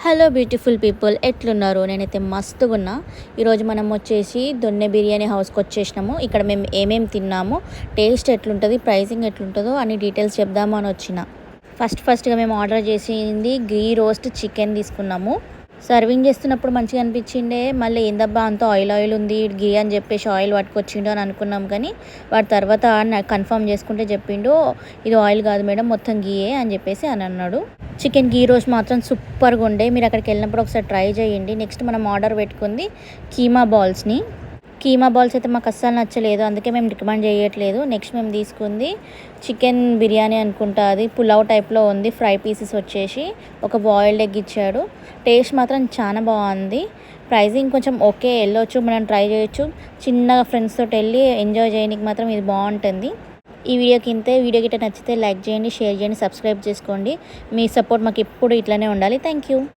Hello beautiful people, ఎట్లున్నారు? నేనైతే మస్తుగా ఉన్నా. ఈరోజు మనం వచ్చేసి దొన్నె బిర్యానీ హౌస్కి వచ్చేసినాము. ఇక్కడ మేము ఏమేమి తిన్నాము, టేస్ట్ ఎట్లుంటుంది, ప్రైసింగ్ ఎట్లుంటుందో అన్ని డీటెయిల్స్ చెప్దాము అని వచ్చిన. ఫస్ట్గా మేము ఆర్డర్ చేసింది గీ రోస్ట్ చికెన్ తీసుకున్నాము. సర్వింగ్ చేస్తున్నప్పుడు మంచిగా అనిపించిండే. మళ్ళీ ఏందబ్బా అంత ఆయిల్ ఉంది గీ అని చెప్పేసి ఆయిల్ పట్టుకొచ్చిండు అని అనుకున్నాం. కానీ వాటి తర్వాత కన్ఫర్మ్ చేసుకుంటే చెప్పిండు, ఇది ఆయిల్ కాదు మేడం, మొత్తం గీయే అని చెప్పేసి అని అన్నాడు. చికెన్ గీ రోస్ట్ మాత్రం సూపర్గా ఉండే. మీరు అక్కడికి వెళ్ళినప్పుడు ఒకసారి ట్రై చేయండి. నెక్స్ట్ మనం ఆర్డర్ పెట్టుకుంది కీమా బాల్స్ అయితే మాకు అస్సలు నచ్చలేదు, అందుకే మేము రికమెండ్ చేయట్లేదు. నెక్స్ట్ మేము తీసుకుంది చికెన్ బిర్యానీ అనుకుంటా, అది పులావ్ టైప్లో ఉంది. ఫ్రై పీసెస్ వచ్చేసి ఒక బాయిల్డ్ ఎగ్ ఇచ్చాడు. టేస్ట్ మాత్రం చాలా బాగుంది. ప్రైజింగ్ కొంచెం ఓకే, వెళ్ళొచ్చు, మనం ట్రై చేయొచ్చు. చిన్నగా ఫ్రెండ్స్ తోటి వెళ్ళి ఎంజాయ్ చేయడానికి మాత్రం ఇది బాగుంటుంది. ఈ వీడియో గిట్ట నచ్చితే లైక్ చేయండి, షేర్ చేయండి, సబ్స్క్రైబ్ చేసుకోండి. మీ సపోర్ట్ మాకు ఎప్పుడు ఇట్లానే ఉండాలి. Thank you.